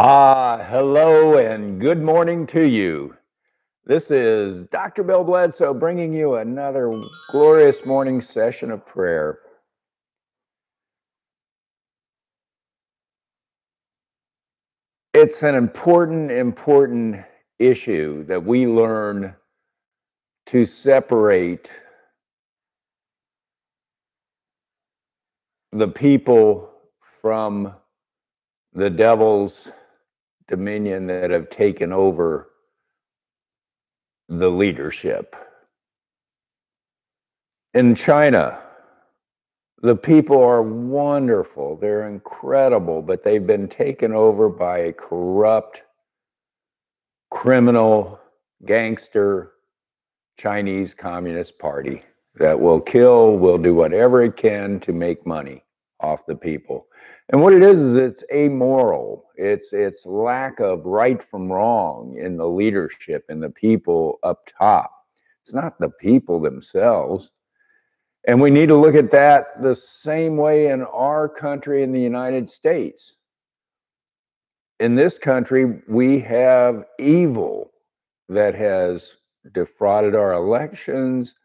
Hello and good morning to you. This is Dr. Bill Bledsoe bringing you another glorious morning session of prayer. It's an important issue that we learn to separate the people from the devil's dominion that have taken over the leadership. In China, the people are wonderful, they're incredible, but they've been taken over by a corrupt, criminal, gangster Chinese Communist Party that will kill, will do whatever it can to make money off the people. And what it is it's amoral. It's lack of right from wrong in the leadership and the people up top. It's not the people themselves. And we need to look at that the same way in our country, in the United States. In this country, we have evil that has defrauded our elections,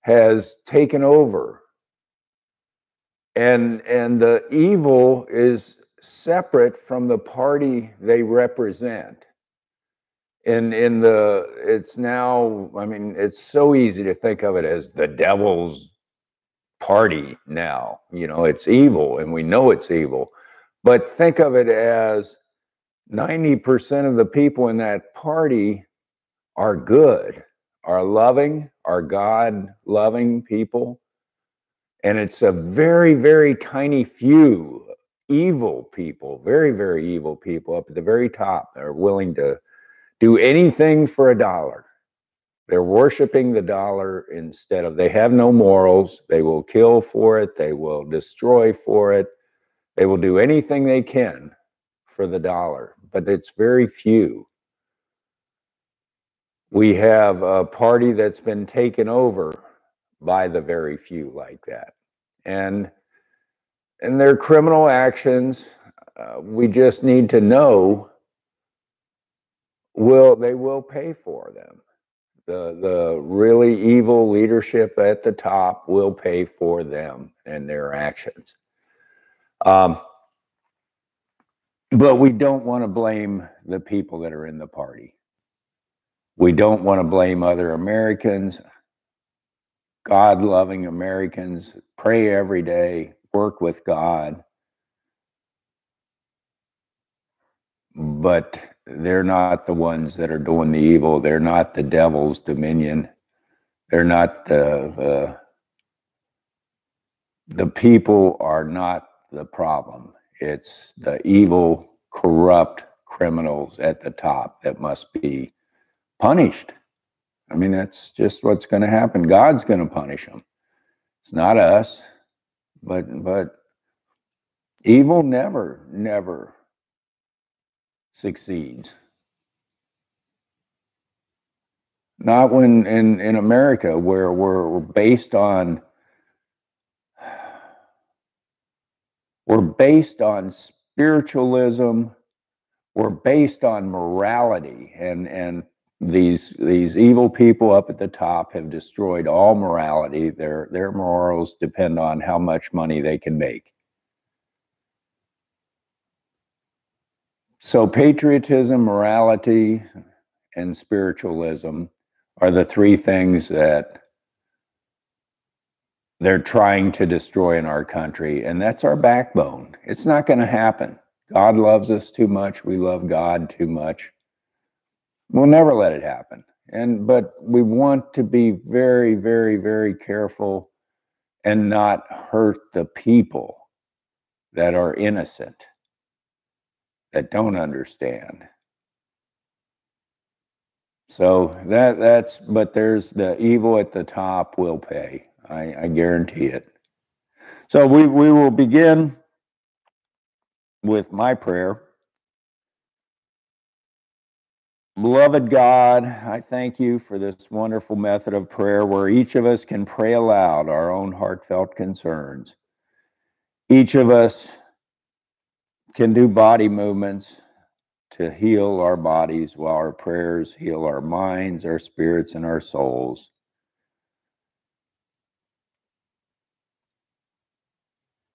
has taken over. And the evil is separate from the party they represent. It's now, I mean, it's so easy to think of it as the devil's party now. You know, it's evil and we know it's evil. But think of it as 90% of the people in that party are good, are loving, are God-loving people. And it's a very tiny few evil people, very evil people up at the very top that are willing to do anything for a dollar. They're worshiping the dollar instead of, they have no morals. They will kill for it. They will destroy for it. They will do anything they can for the dollar, but it's very few. We have a party that's been taken over by the very few like that. And their criminal actions, we just need to know they will pay for them. The really evil leadership at the top will pay for them and their actions. But we don't want to blame the people that are in the party. We don't want to blame other Americans, God-loving Americans, pray every day, work with God. But they're not the ones that are doing the evil. They're not the devil's dominion. They're not the people are not the problem. It's the evil, corrupt criminals at the top that must be punished. I mean, that's just what's going to happen. God's going to punish them. It's not us, but evil never succeeds. Not when in America, where we're based on spiritualism, we're based on morality, and these evil people up at the top have destroyed all morality. Their morals depend on how much money they can make. So patriotism, morality, and spiritualism are the three things that they're trying to destroy in our country, and that's our backbone. It's not going to happen. God loves us too much. We love God too much. We'll never let it happen. But we want to be very careful and not hurt the people that are innocent, that don't understand. So but there's the evil at the top will pay. I guarantee it. So we will begin with my prayer. Beloved God, I thank you for this wonderful method of prayer where each of us can pray aloud our own heartfelt concerns. Each of us can do body movements to heal our bodies while our prayers heal our minds, our spirits, and our souls.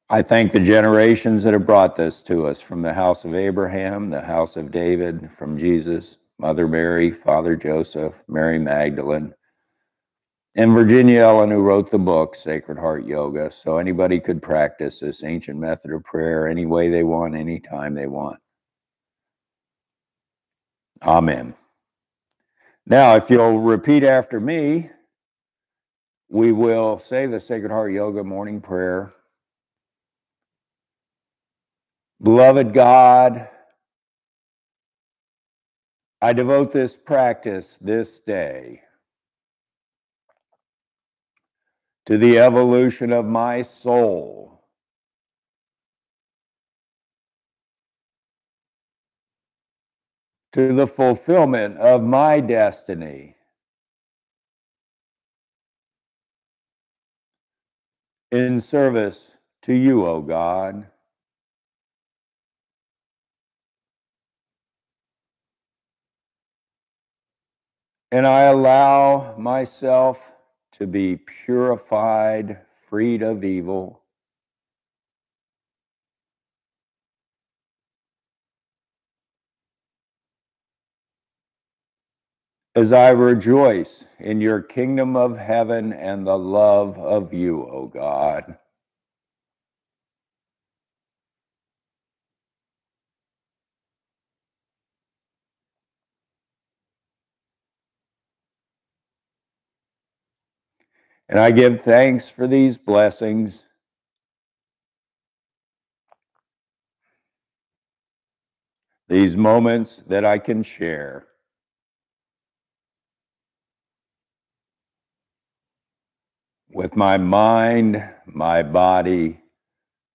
I thank the generations that have brought this to us, from the house of Abraham, the house of David, from Jesus, Mother Mary, Father Joseph, Mary Magdalene, and Virginia Ellen, who wrote the book, Sacred Heart Yoga, so anybody could practice this ancient method of prayer any way they want, anytime they want. Amen. Now, if you'll repeat after me, we will say the Sacred Heart Yoga morning prayer. Beloved God, I devote this practice this day to the evolution of my soul, to the fulfillment of my destiny, in service to you, O God. And I allow myself to be purified, freed of evil, as I rejoice in your kingdom of heaven and the love of you, O God. And I give thanks for these blessings, these moments that I can share with my mind, my body,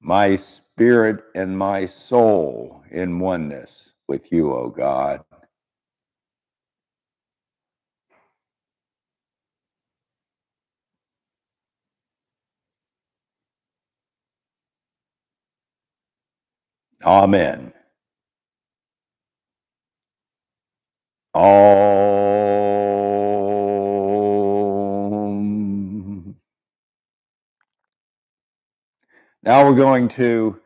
my spirit, and my soul in oneness with you, O God. Amen. Om. Now we're going to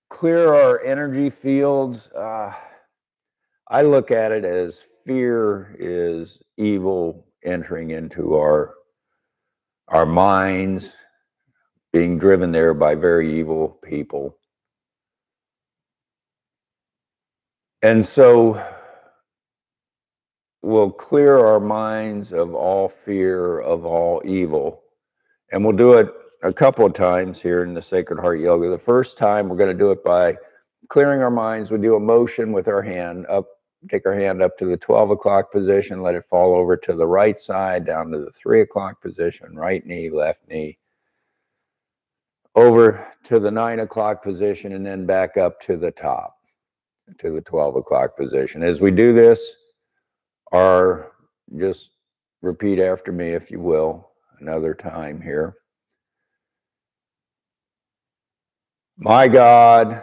clear our energy fields. I look at it as fear is evil entering into our minds, being driven there by very evil people. And so we'll clear our minds of all fear, of all evil. And we'll do it a couple of times here in the Sacred Heart Yoga. The first time we're going to do it by clearing our minds. We do a motion with our hand up, take our hand up to the 12 o'clock position, let it fall over to the right side, down to the 3 o'clock position, right knee, left knee, over to the 9 o'clock position, and then back up to the top, to the 12 o'clock position. As we do this, just repeat after me, if you will, another time here. My God,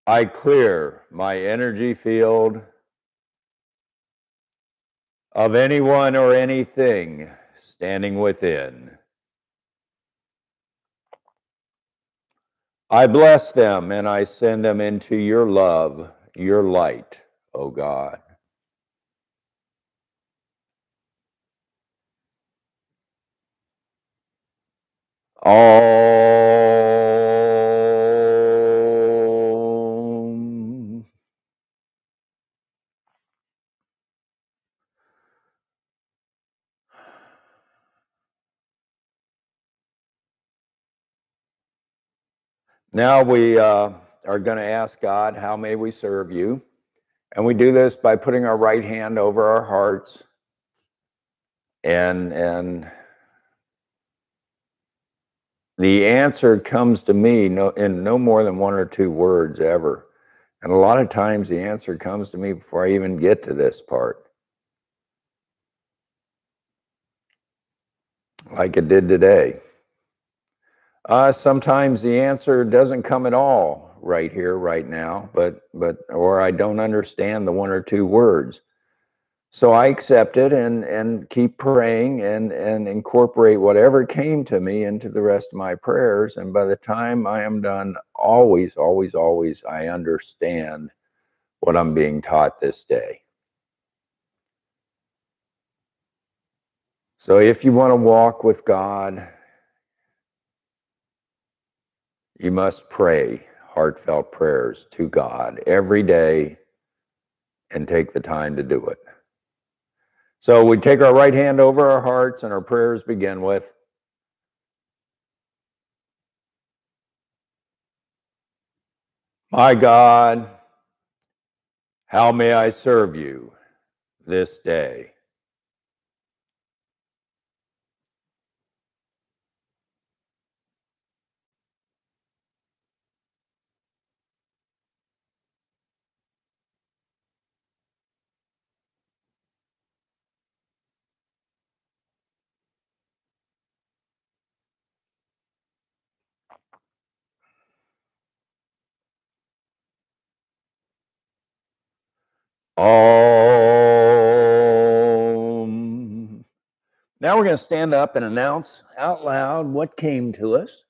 I clear my energy field of anyone or anything standing within. I bless them and I send them into your love, your light, O God. Om. Now we are going to ask God, how may we serve you? And we do this by putting our right hand over our hearts and the answer comes to me in no more than 1 or 2 words ever. And a lot of times the answer comes to me before I even get to this part, like it did today. Sometimes the answer doesn't come at all right here, right now, or I don't understand the one or two words. So I accept it and keep praying and incorporate whatever came to me into the rest of my prayers. And by the time I am done, always, always, always, I understand what I'm being taught this day. So if you want to walk with God, you must pray heartfelt prayers to God every day and take the time to do it. So we take our right hand over our hearts and our prayers begin with, my God, how may I serve you this day? Om. Now we're going to stand up and announce out loud what came to us.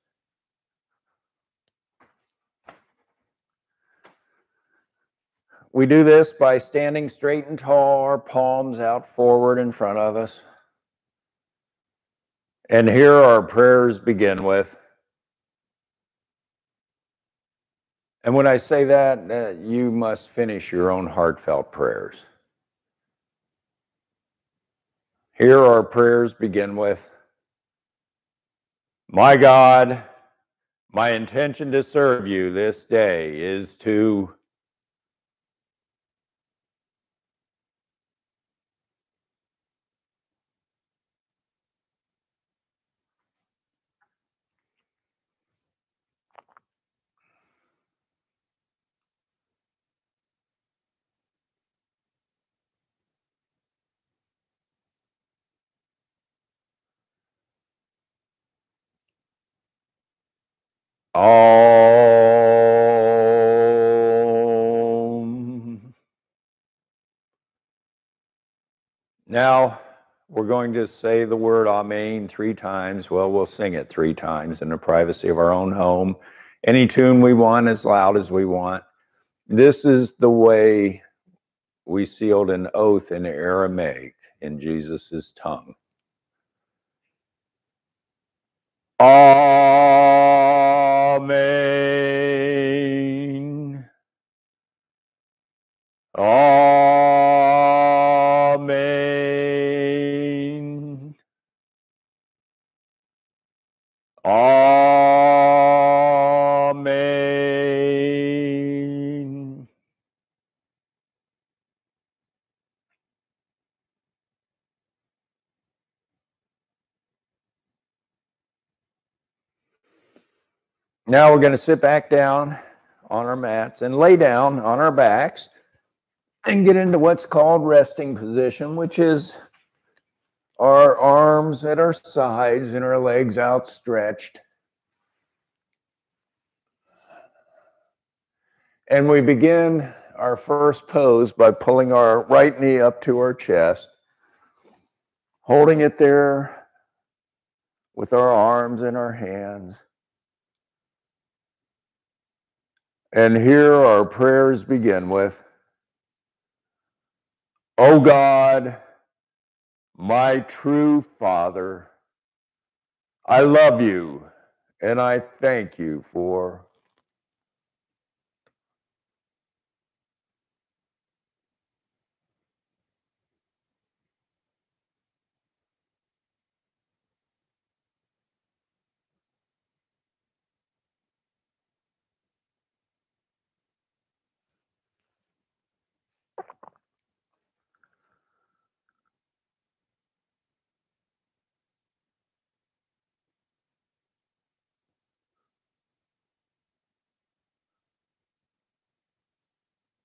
We do this by standing straight and tall, our palms out forward in front of us. And here our prayers begin with. And when I say that, you must finish your own heartfelt prayers. Here our prayers begin with, my God, my intention to serve you this day is to... Om. Now, we're going to say the word Amen 3 times. Well, we'll sing it 3 times in the privacy of our own home. Any tune we want, as loud as we want. This is the way we sealed an oath in Aramaic in Jesus' tongue. Amen. Amen. Amen. Now we're going to sit back down on our mats and lay down on our backs and get into what's called resting position, which is our arms at our sides and our legs outstretched. And we begin our first pose by pulling our right knee up to our chest, holding it there with our arms and our hands. And here our prayers begin with, O God, my true Father, I love you and I thank you for...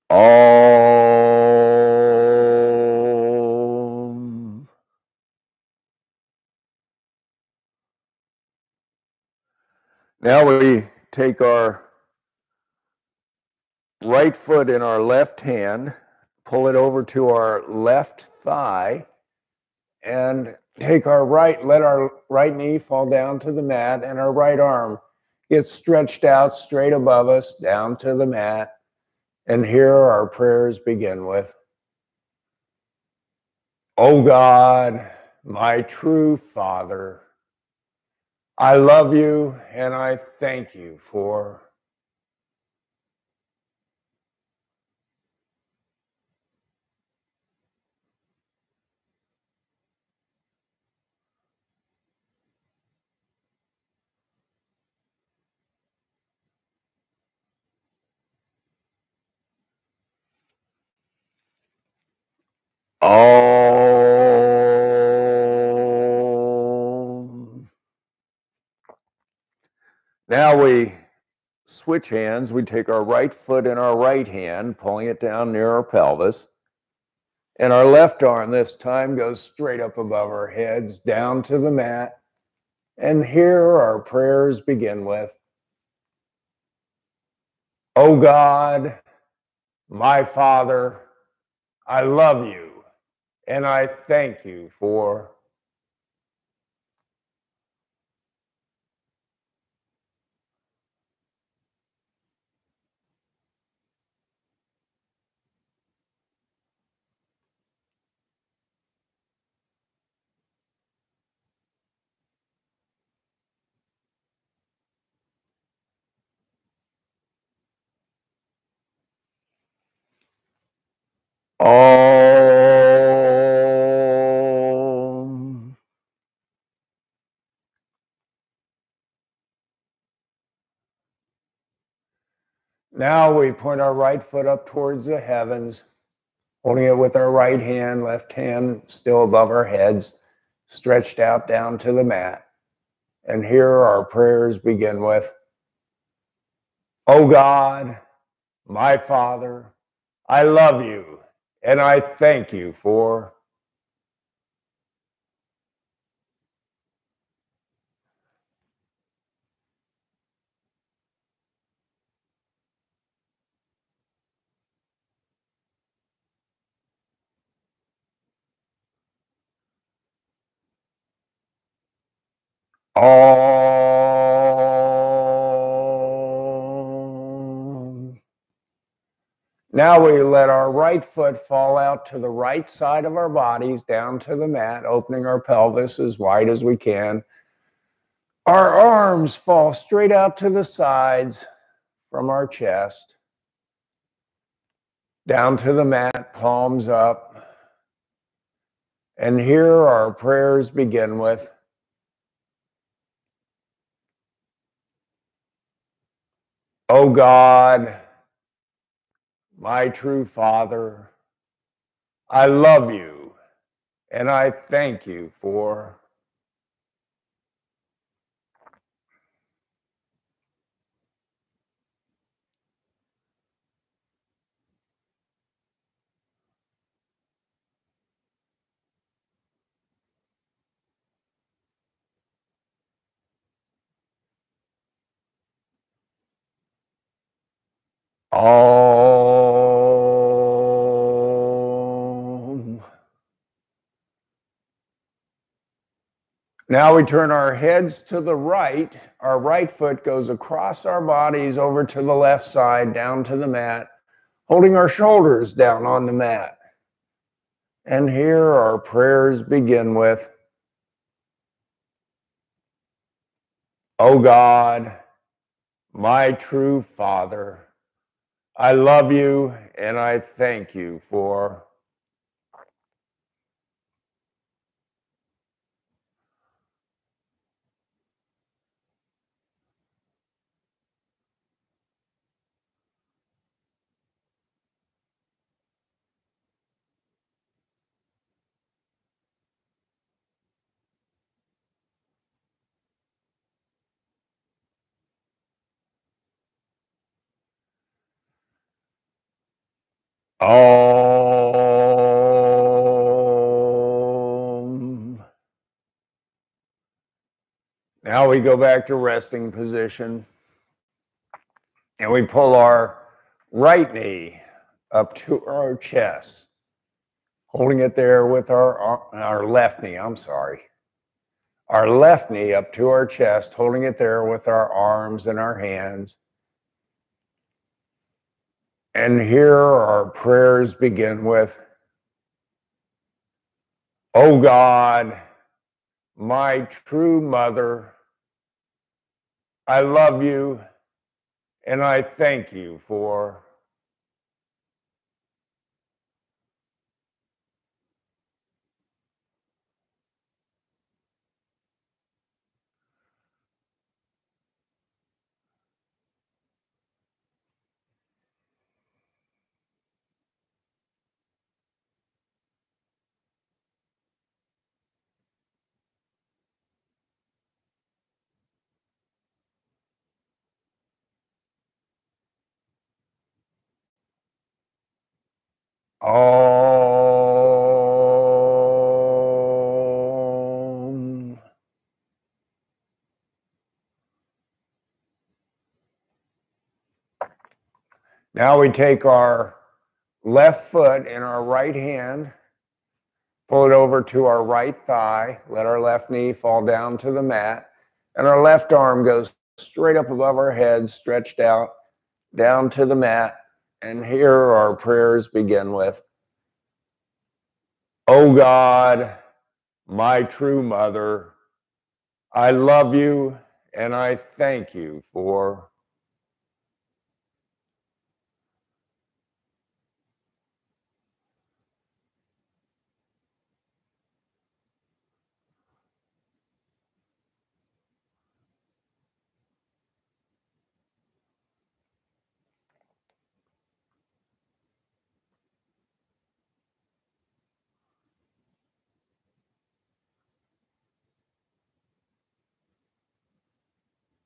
Om. Now we take our right foot in our left hand, pull it over to our left thigh, and take let our right knee fall down to the mat, and our right arm gets stretched out straight above us down to the mat. And here our prayers begin with, "Oh God, my true Father, I love you and I thank you for..." Om. Now we switch hands. We take our right foot in our right hand, pulling it down near our pelvis. And our left arm this time goes straight up above our heads, down to the mat. And here our prayers begin with, "Oh God, my Father, I love you and I thank you for..." Om. Now we point our right foot up towards the heavens, holding it with our right hand, left hand still above our heads, stretched out down to the mat. And here our prayers begin with, "Oh God, my Father, I love you and I thank you for..." Om. Now we let our right foot fall out to the right side of our bodies, down to the mat, opening our pelvis as wide as we can. Our arms fall straight out to the sides from our chest, down to the mat, palms up. And here our prayers begin with, "Oh God, my true Father, I love you and I thank you for..." Om. Now we turn our heads to the right. Our right foot goes across our bodies over to the left side, down to the mat, holding our shoulders down on the mat. And here our prayers begin with, "Oh God, my true Father, I love you and I thank you for..." Om. Now we go back to resting position and we pull our right knee up to our chest, holding it there with our left knee, I'm sorry. Our left knee up to our chest, holding it there with our arms and our hands. And here our prayers begin with, "Oh God, my true mother, I love you and I thank you for..." Om. Now we take our left foot in our right hand, pull it over to our right thigh, let our left knee fall down to the mat, and our left arm goes straight up above our head, stretched out, down to the mat. And here our prayers begin with, "Oh God, my true mother, I love you and I thank you for..."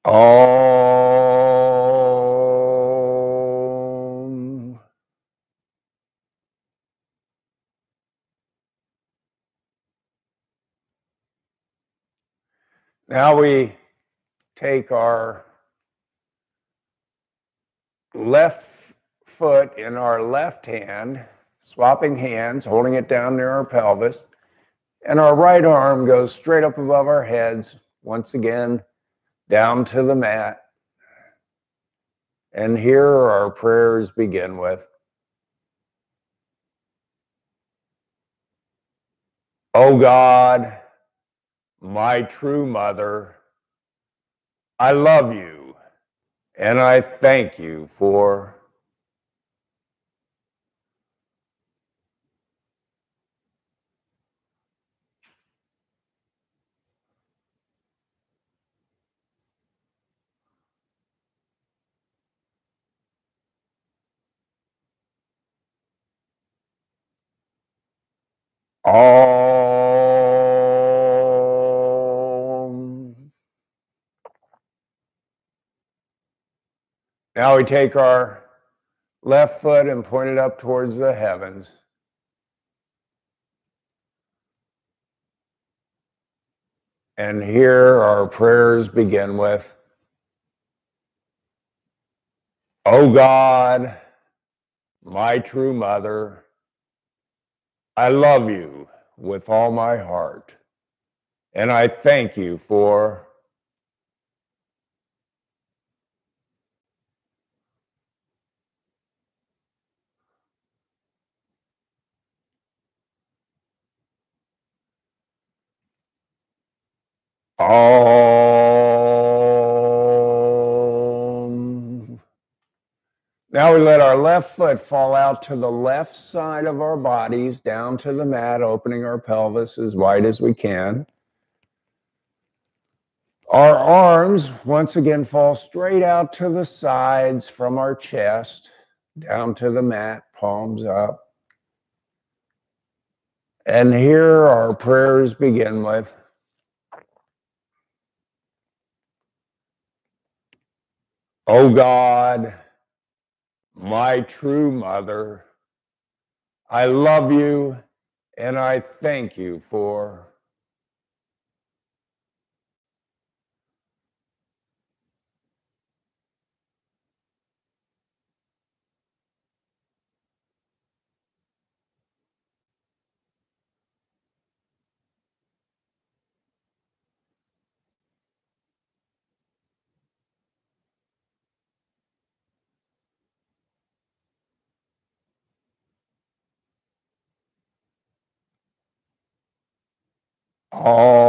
Om. Now we take our left foot in our left hand, swapping hands, holding it down near our pelvis, and our right arm goes straight up above our heads, once again, down to the mat. And here our prayers begin with, "Oh God, my true mother, I love you and I thank you for..." Om. Now we take our left foot and point it up towards the heavens. And here our prayers begin with, "Oh God, my true mother, I love you with all my heart, and I thank you for..." Om. Now we let our left foot fall out to the left side of our bodies, down to the mat, opening our pelvis as wide as we can. Our arms, once again, fall straight out to the sides from our chest, down to the mat, palms up. And here our prayers begin with, "Oh God, my true mother, I love you and I thank you for..." Om.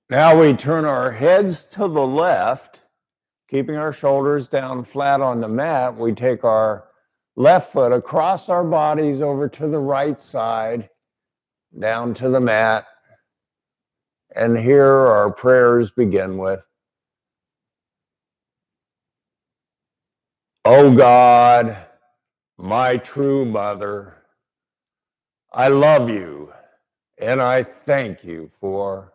Now we turn our heads to the left, keeping our shoulders down flat on the mat. We take our left foot across our bodies over to the right side, down to the mat. And here our prayers begin with, "Oh God, my true mother, I love you and I thank you for..."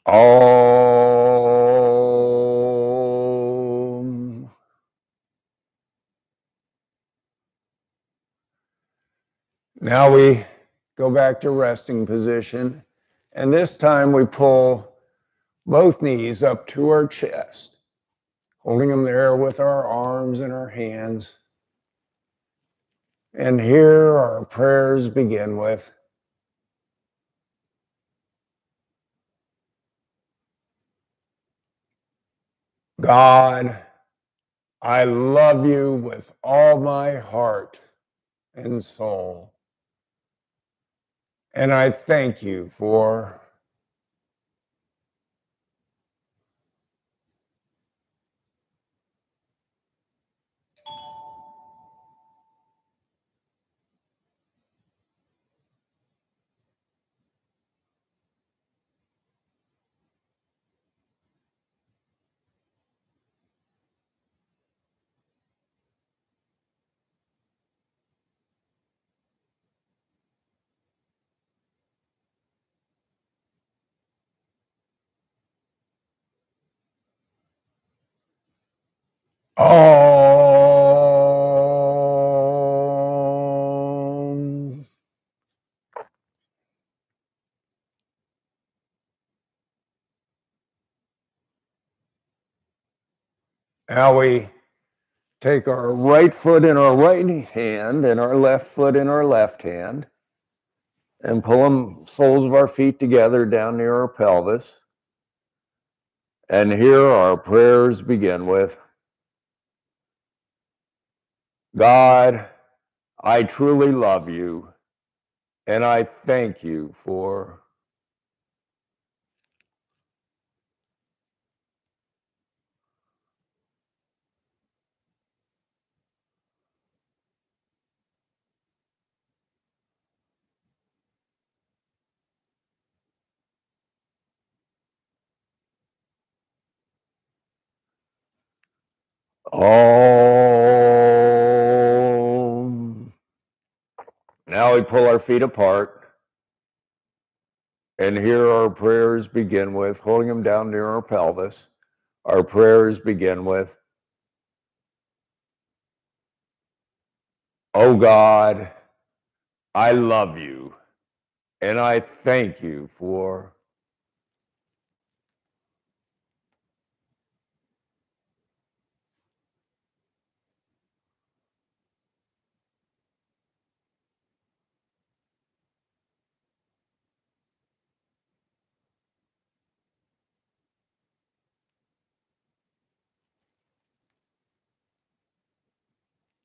Om. Now we go back to resting position, and this time we pull both knees up to our chest, holding them there with our arms and our hands. And here our prayers begin with, "God, I love you with all my heart and soul. And I thank you for..." Om. Now we take our right foot in our right hand and our left foot in our left hand and pull them soles of our feet together down near our pelvis. And here our prayers begin with, "God, I truly love you and I thank you for..." Om. Now we pull our feet apart. And here our prayers begin with, holding them down near our pelvis. Our prayers begin with, "Oh God, I love you and I thank you for..."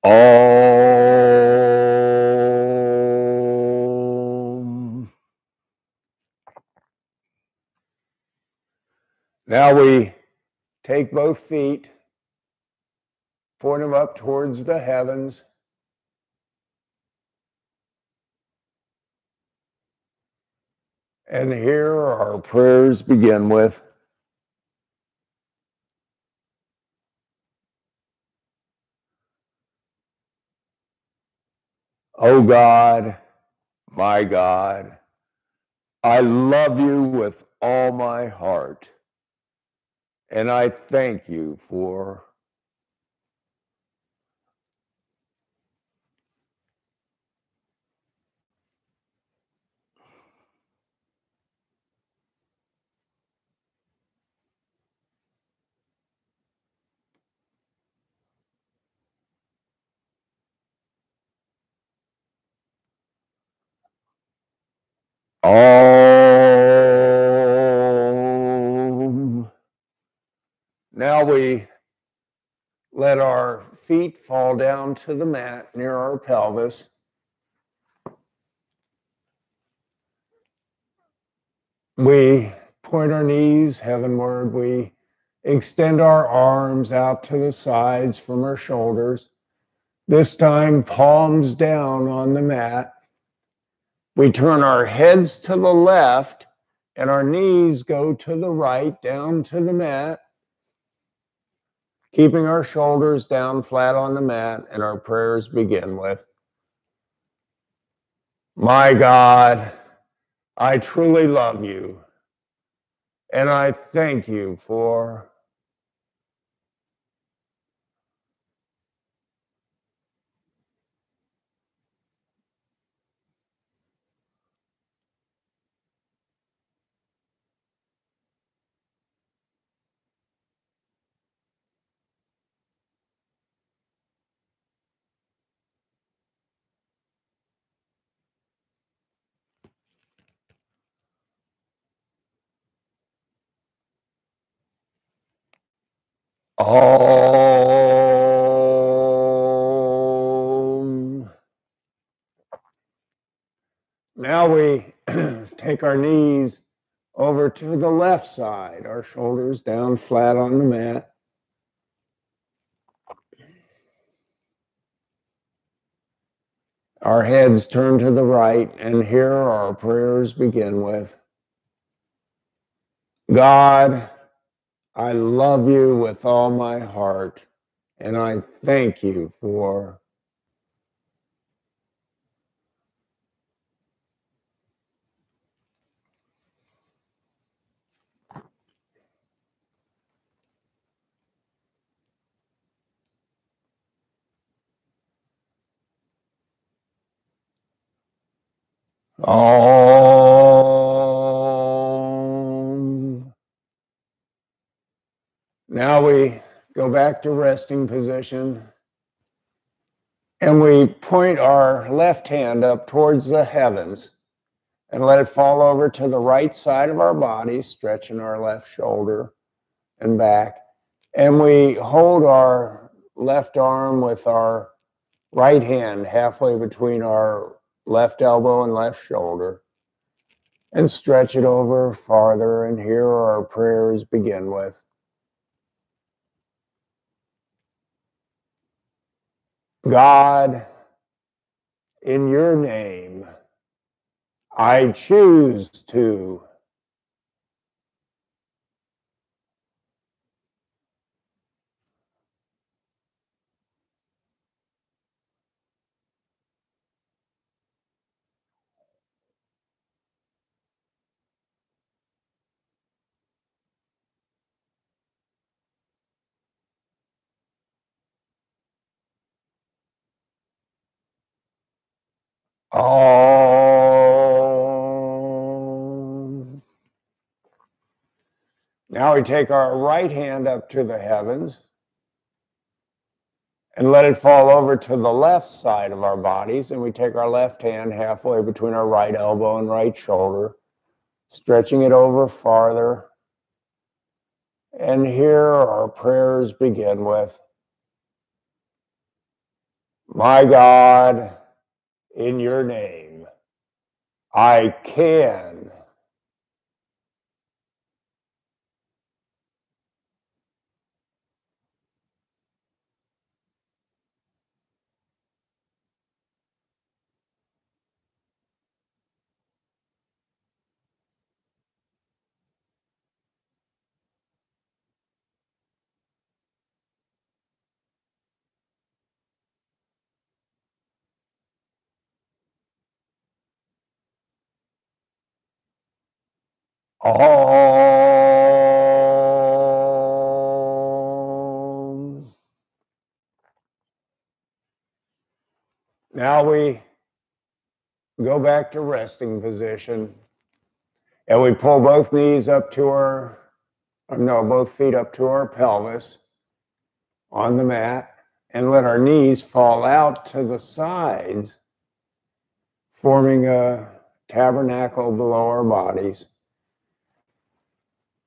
Om. Now we take both feet, point them up towards the heavens. And here our prayers begin with, "Oh God, my God, I love you with all my heart And I thank you for all. Now we let our feet fall down to the mat near our pelvis. We point our knees heavenward. We extend our arms out to the sides from our shoulders. This time, palms down on the mat. We turn our heads to the left and our knees go to the right, down to the mat, keeping our shoulders down flat on the mat, and our prayers begin with, "My God, I truly love you, and I thank you for..." Om. Now we take our knees over to the left side, our shoulders down flat on the mat. Our heads turn to the right, and here our prayers begin with, "God, I love you with all my heart, and I thank you for..." Om. Now we go back to resting position, and we point our left hand up towards the heavens and let it fall over to the right side of our body, stretching our left shoulder and back. And we hold our left arm with our right hand halfway between our left elbow and left shoulder and stretch it over farther. And here our prayers begin with, "God, in your name, I choose to..." Om. Now we take our right hand up to the heavens and let it fall over to the left side of our bodies. And we take our left hand halfway between our right elbow and right shoulder, stretching it over farther. And here our prayers begin with, "My God, in your name, I can..." Now we go back to resting position, and we pull both knees up to both feet up to our pelvis on the mat, and let our knees fall out to the sides, forming a tabernacle below our bodies.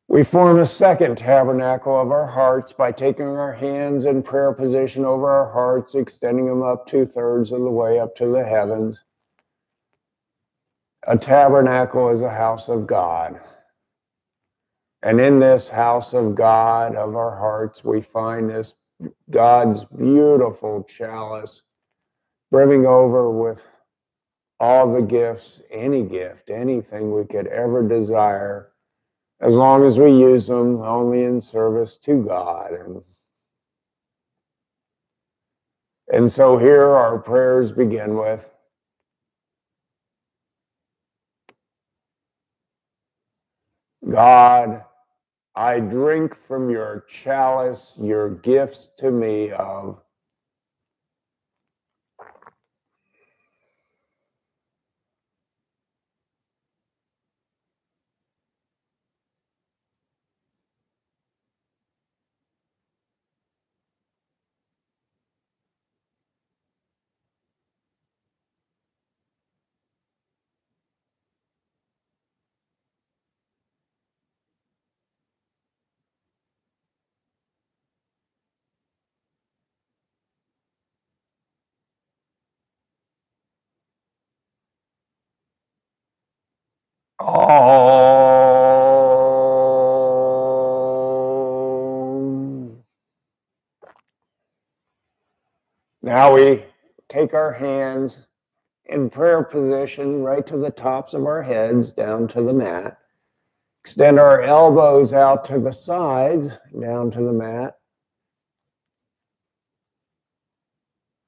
We form a second tabernacle of our hearts by taking our hands in prayer position over our hearts, extending them up 2/3 of the way up to the heavens. A tabernacle is a house of God. And in this house of God, of our hearts, we find this God's beautiful chalice, brimming over with all the gifts, any gift, anything we could ever desire, as long as we use them only in service to God. And so here our prayers begin with, God, I drink from your chalice, your gifts to me of Om. Now we take our hands in prayer position right to the tops of our heads, down to the mat. Extend our elbows out to the sides, down to the mat.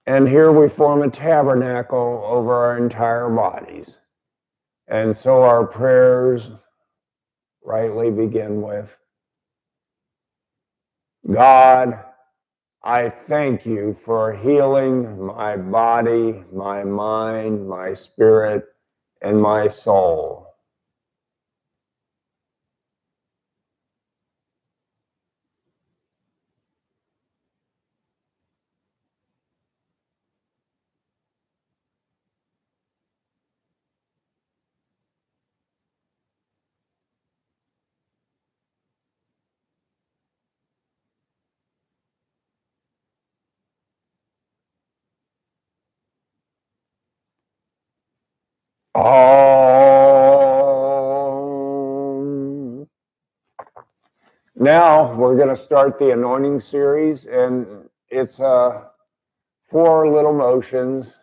And here we form a tabernacle over our entire bodies. And so our prayers rightly begin with, God, I thank you for healing my body, my mind, my spirit, and my soul. Om. Now we're going to start the anointing series, and it's 4 little motions,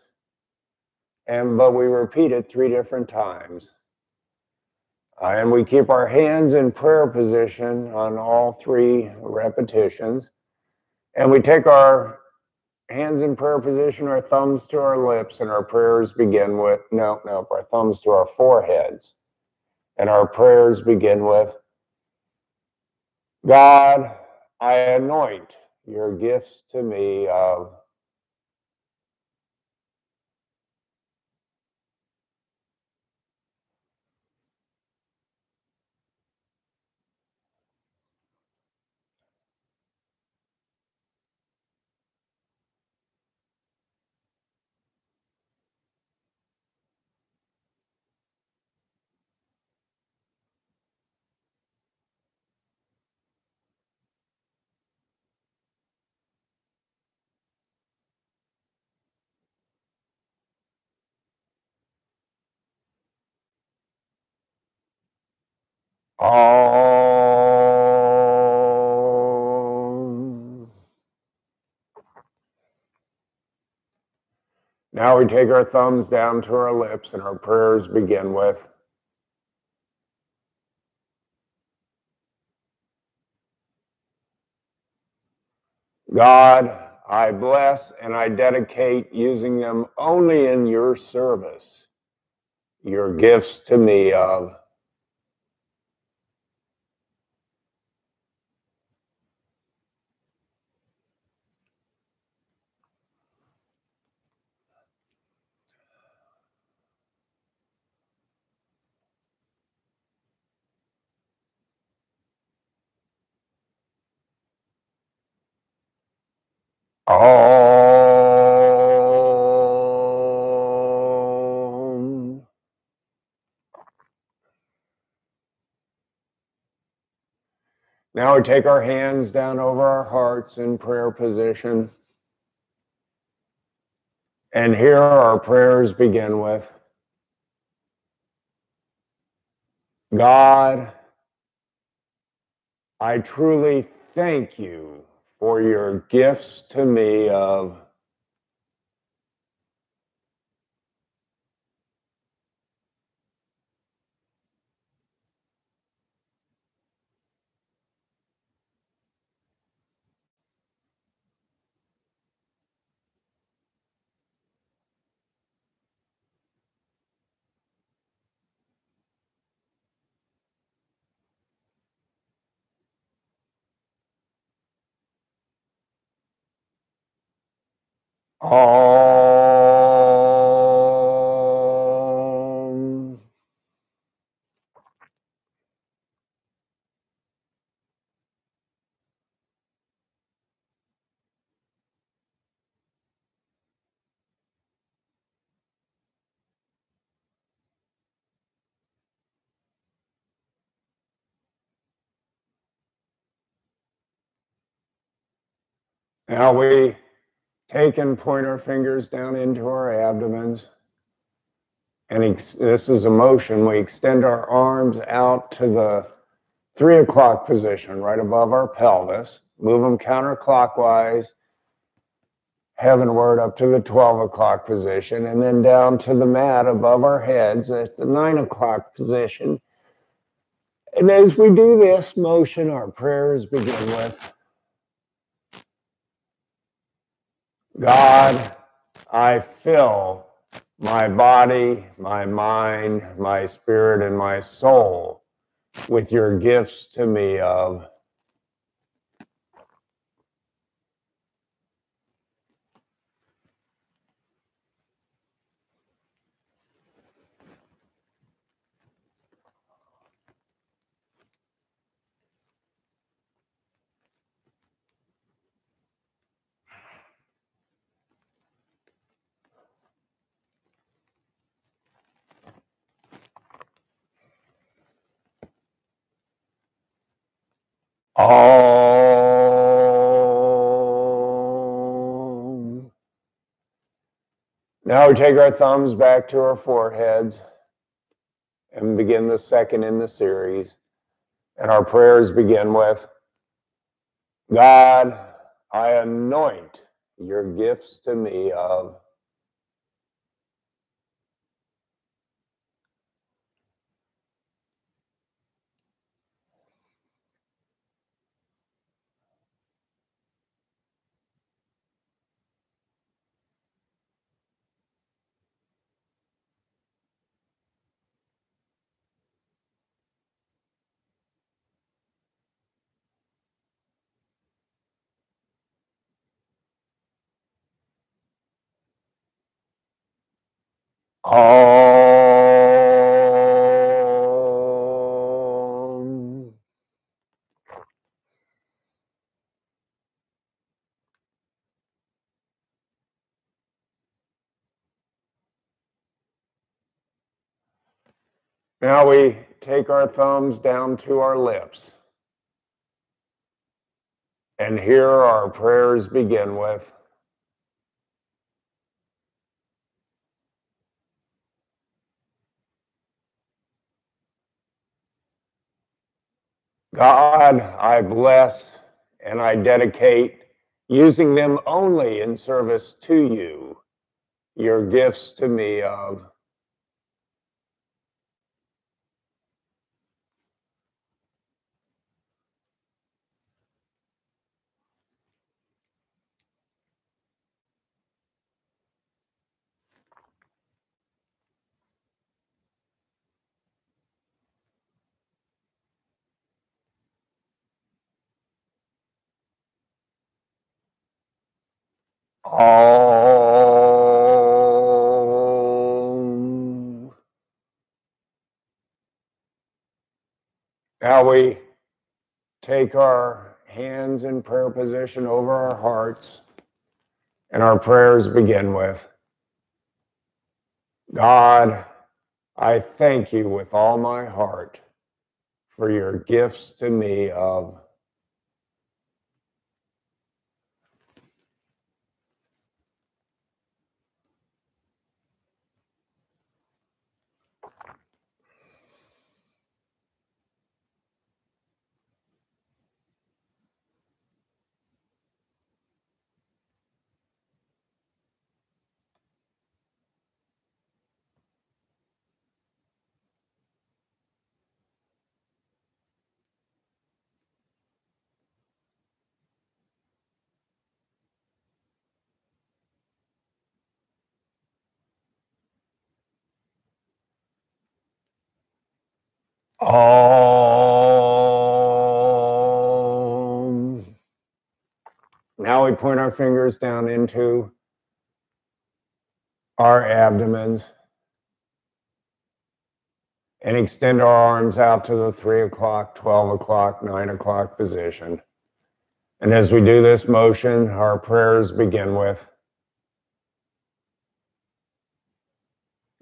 but we repeat it 3 different times. And we keep our hands in prayer position on all 3 repetitions. And we take our hands in prayer position, our thumbs to our lips, and our prayers begin with, our thumbs to our foreheads. And our prayers begin with, God, I anoint your gifts to me of Om. Now we take our thumbs down to our lips, and our prayers begin with, God, I bless and I dedicate using them only in your service, your gifts to me of Om. Now we take our hands down over our hearts in prayer position. And here our prayers begin with, God, I truly thank you for your gifts to me of Om. Now we take and point our fingers down into our abdomens. And this is a motion. We extend our arms out to the 3 o'clock position, right above our pelvis. Move them counterclockwise, heavenward up to the 12 o'clock position, and then down to the mat above our heads at the 9 o'clock position. And as we do this motion, our prayers begin with, God, I fill my body, my mind, my spirit, and my soul with your gifts to me of Om. Now we take our thumbs back to our foreheads and begin the second in the series. And our prayers begin with, God, I anoint your gifts to me of Om. Now we take our thumbs down to our lips. And here our prayers begin with, God, I bless and I dedicate using them only in service to you, your gifts to me of Om. Now we take our hands in prayer position over our hearts And our prayers begin with, God, I thank you with all my heart for your gifts to me of Om. Now we point our fingers down into our abdomens and extend our arms out to the 3 o'clock, 12 o'clock, 9 o'clock position. And as we do this motion, our prayers begin with,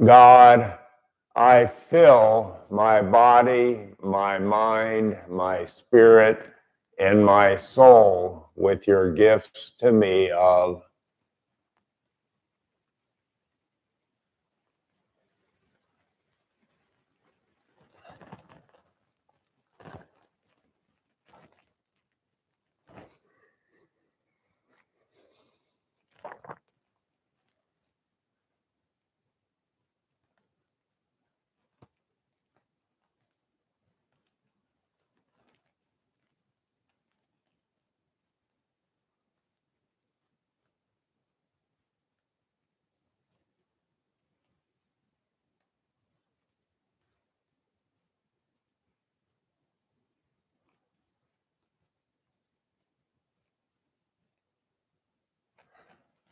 God, I fill my body, my mind, my spirit, and my soul with your gifts to me of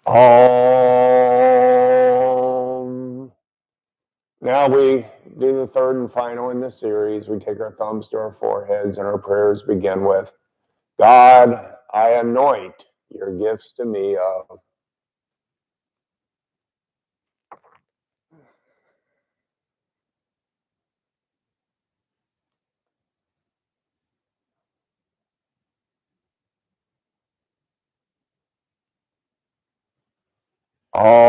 Om. Now we do the third and final in the series. We take our thumbs to our foreheads and our prayers begin with, God, I anoint your gifts to me of Om.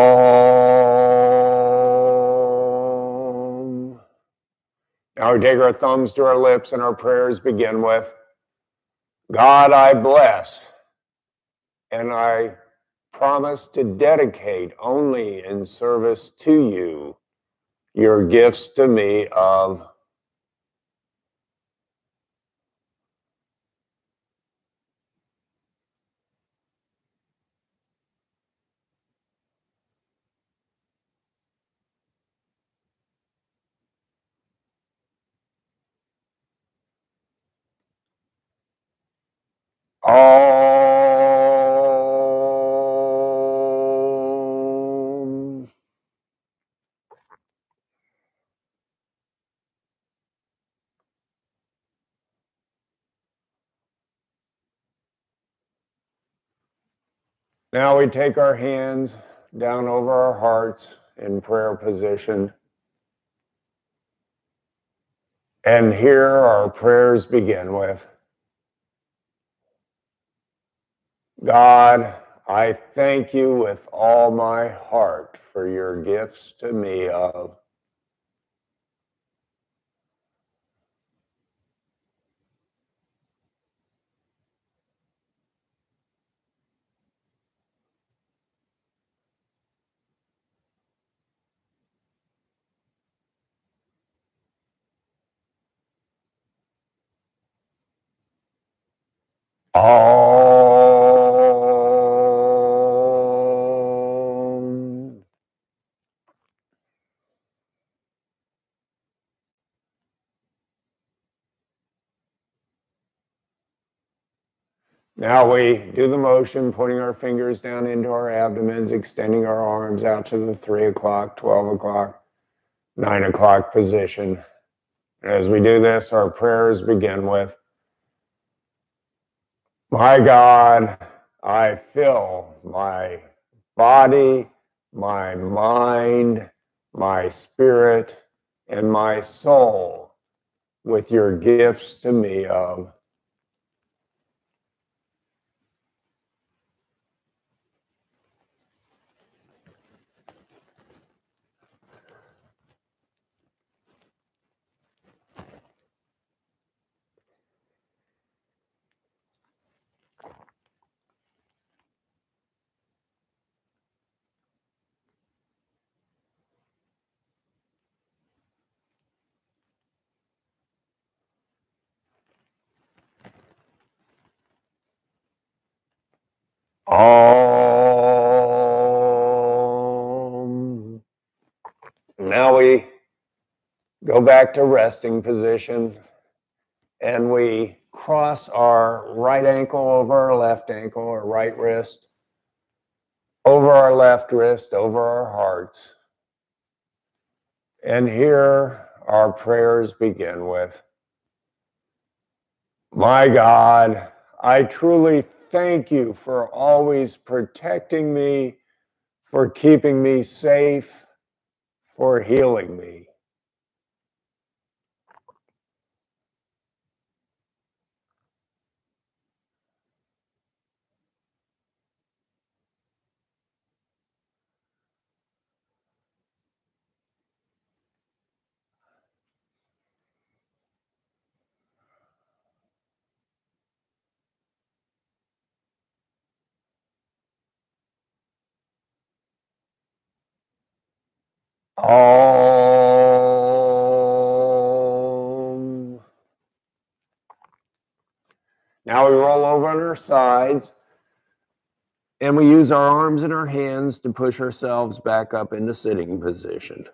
Now we take our thumbs to our lips and our prayers begin with, God, I bless and I promise to dedicate only in service to you your gifts to me of Om. Now we take our hands down over our hearts in prayer position. And here our prayers begin with, God, I thank you with all my heart for your gifts to me of Om. Now we do the motion, pointing our fingers down into our abdomens, extending our arms out to the 3 o'clock, 12 o'clock, 9 o'clock position. And as we do this, our prayers begin with, my God, I fill my body, my mind, my spirit, and my soul with your gifts to me of Om. Now we go back to resting position and we cross our right ankle over our left ankle, or right wrist over our left wrist, over our hearts. And here our prayers begin with, my God, I truly thank you for always protecting me, for keeping me safe, for healing me. Om. Now we roll over on our sides and we use our arms and our hands to push ourselves back up into sitting position.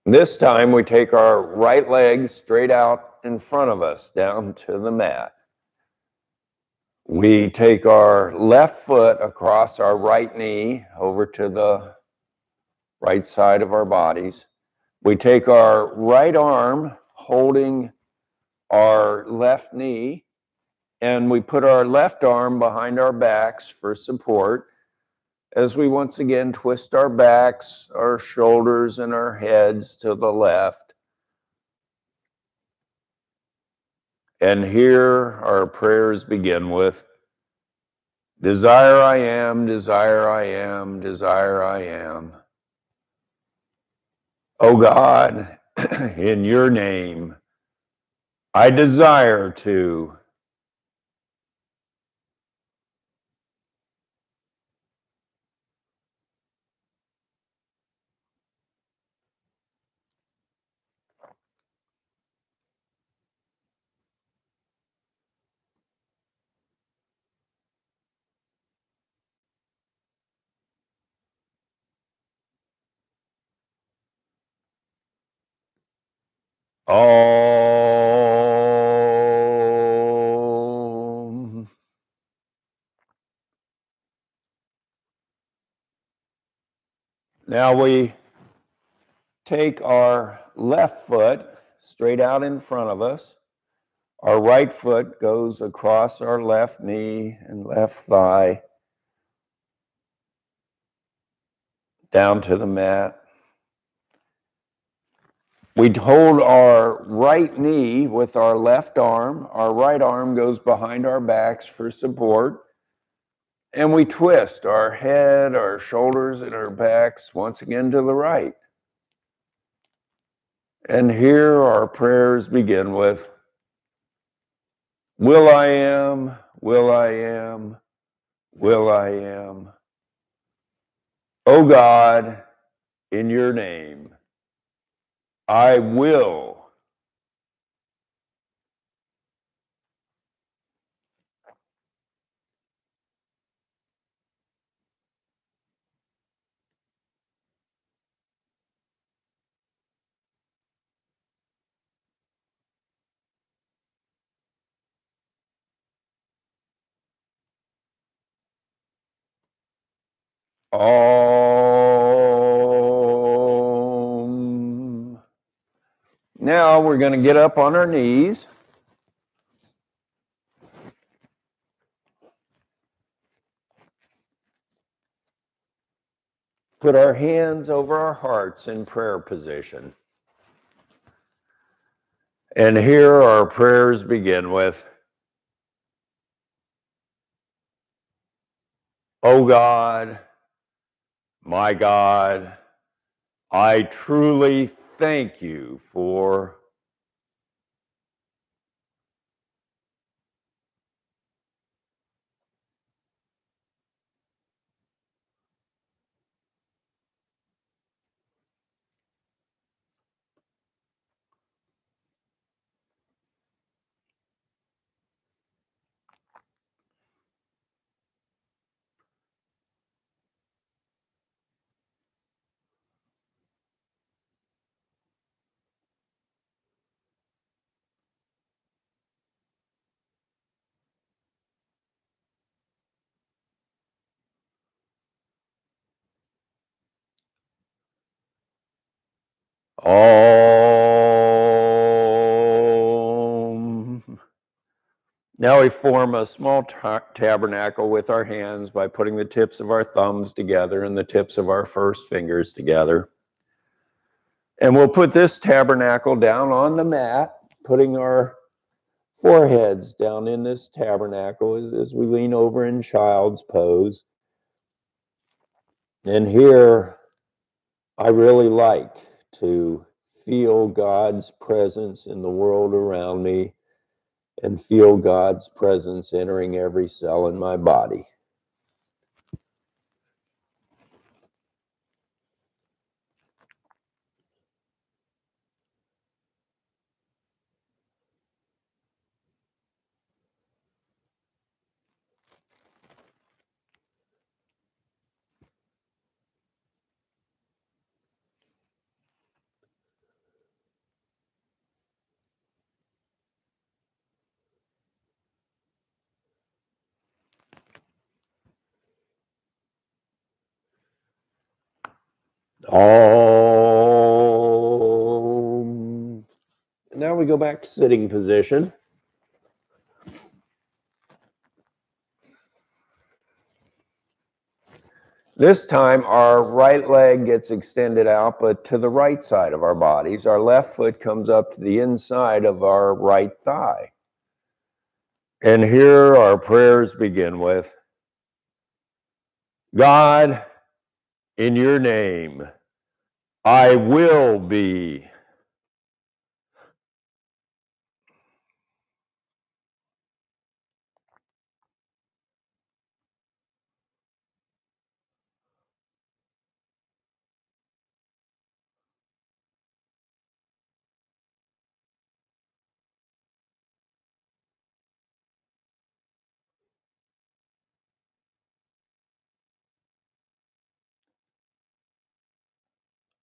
This time we take our right leg straight out in front of us down to the mat. We take our left foot across our right knee over to the right side of our bodies. We take our right arm holding our left knee, and we put our left arm behind our backs for support as we once again twist our backs, our shoulders, and our heads to the left. And here our prayers begin with, desire I am, desire I am, desire I am. Oh God, in your name, I desire to. Om. Now we take our left foot straight out in front of us. Our right foot goes across our left knee and left thigh down to the mat. We hold our right knee with our left arm. Our right arm goes behind our backs for support. And we twist our head, our shoulders, and our backs once again to the right. And here our prayers begin with, will I am, will I am, will I am. Oh God, in your name, I will. Om. Now we're going to get up on our knees. Put our hands over our hearts in prayer position. And here our prayers begin with, "O God, my God, I truly thank you for..." Om. Now we form a small tabernacle with our hands by putting the tips of our thumbs together and the tips of our first fingers together. And we'll put this tabernacle down on the mat, putting our foreheads down in this tabernacle as we lean over in child's pose. And here, I really like to feel God's presence in the world around me and feel God's presence entering every cell in my body. Om. Now we go back to sitting position. This time our right leg gets extended out, but to the right side of our bodies. Our left foot comes up to the inside of our right thigh. And here our prayers begin with, "God, in your name, I will be..."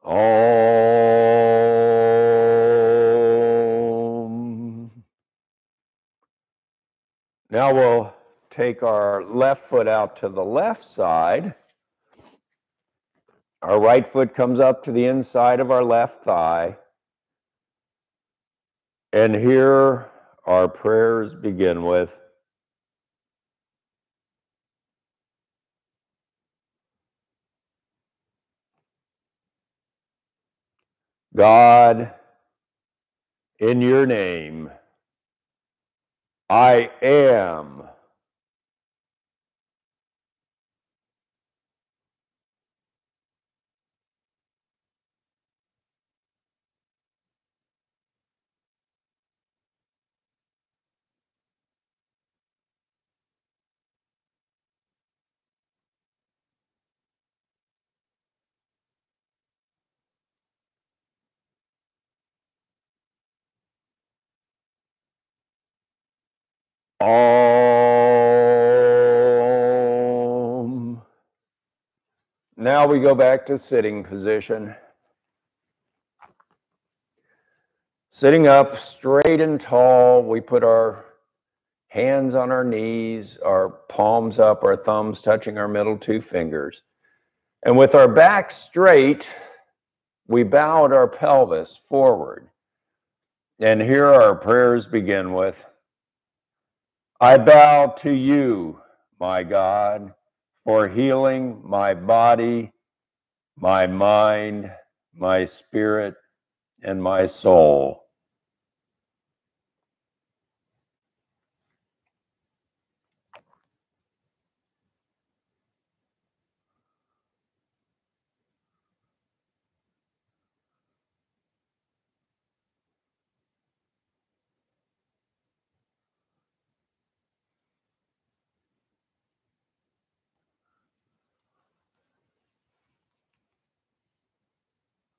Om. Now we'll take our left foot out to the left side. Our right foot comes up to the inside of our left thigh. And here our prayers begin with, "God, in your name, I am..." Om. Now we go back to sitting position. Sitting up straight and tall, we put our hands on our knees, our palms up, our thumbs touching our middle two fingers. And with our back straight, we bowed our pelvis forward. And here our prayers begin with, I bow to you, my God, for healing my body, my mind, my spirit, and my soul.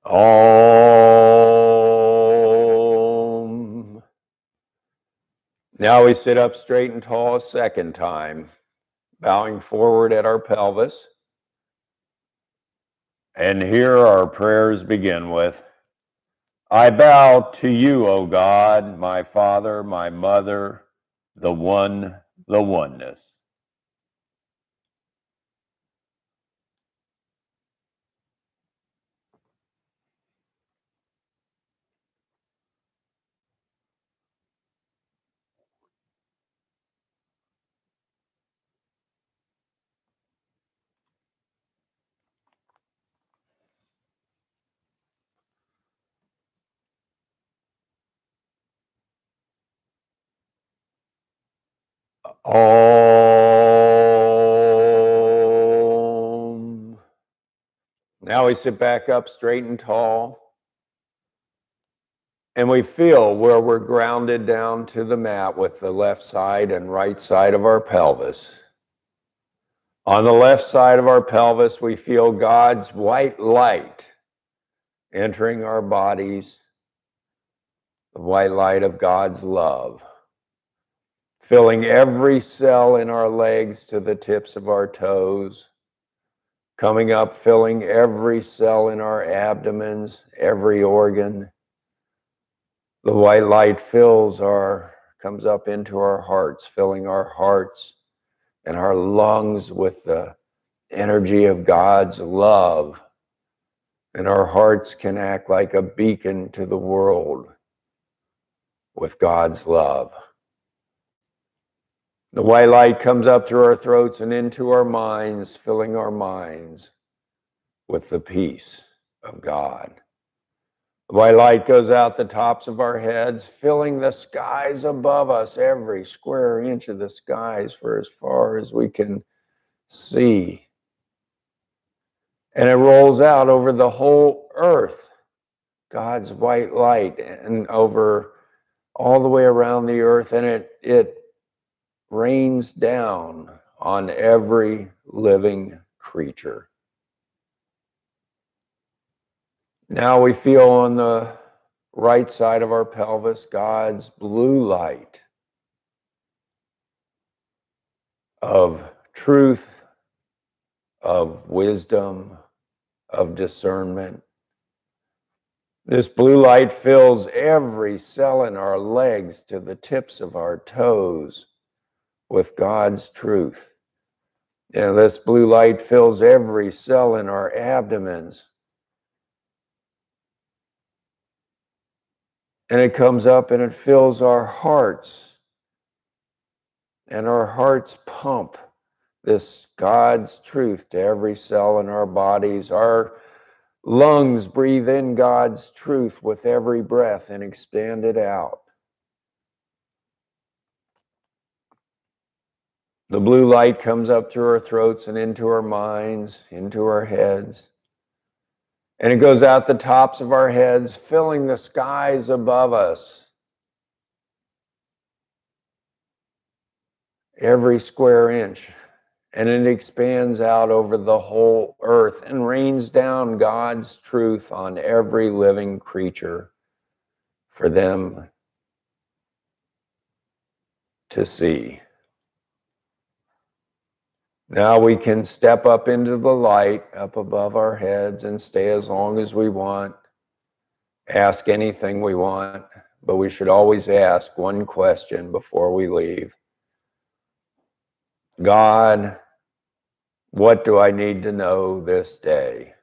Om. Now we sit up straight and tall a second time, bowing forward at our pelvis. And here our prayers begin with, I bow to you, O God, my Father, my Mother, the One, the Oneness. Om. Now we sit back up straight and tall. And we feel where we're grounded down to the mat with the left side and right side of our pelvis. On the left side of our pelvis, we feel God's white light entering our bodies, the white light of God's love, filling every cell in our legs to the tips of our toes, coming up, filling every cell in our abdomens, every organ. The white light comes up into our hearts, filling our hearts and our lungs with the energy of God's love. And our hearts can act like a beacon to the world with God's love. The white light comes up through our throats and into our minds, filling our minds with the peace of God. The white light goes out the tops of our heads, filling the skies above us, every square inch of the skies for as far as we can see. And it rolls out over the whole earth, God's white light, and over all the way around the earth, and it rains down on every living creature. Now we feel on the right side of our pelvis God's blue light of truth, of wisdom, of discernment. This blue light fills every cell in our legs to the tips of our toes with God's truth. And this blue light fills every cell in our abdomens. And it comes up and it fills our hearts. And our hearts pump this God's truth to every cell in our bodies. Our lungs breathe in God's truth with every breath and expand it out. The blue light comes up through our throats and into our minds, into our heads. And it goes out the tops of our heads, filling the skies above us. Every square inch. And it expands out over the whole earth and rains down God's truth on every living creature for them to see. Now we can step up into the light up above our heads and stay as long as we want, ask anything we want, but we should always ask one question before we leave. God, what do I need to know this day?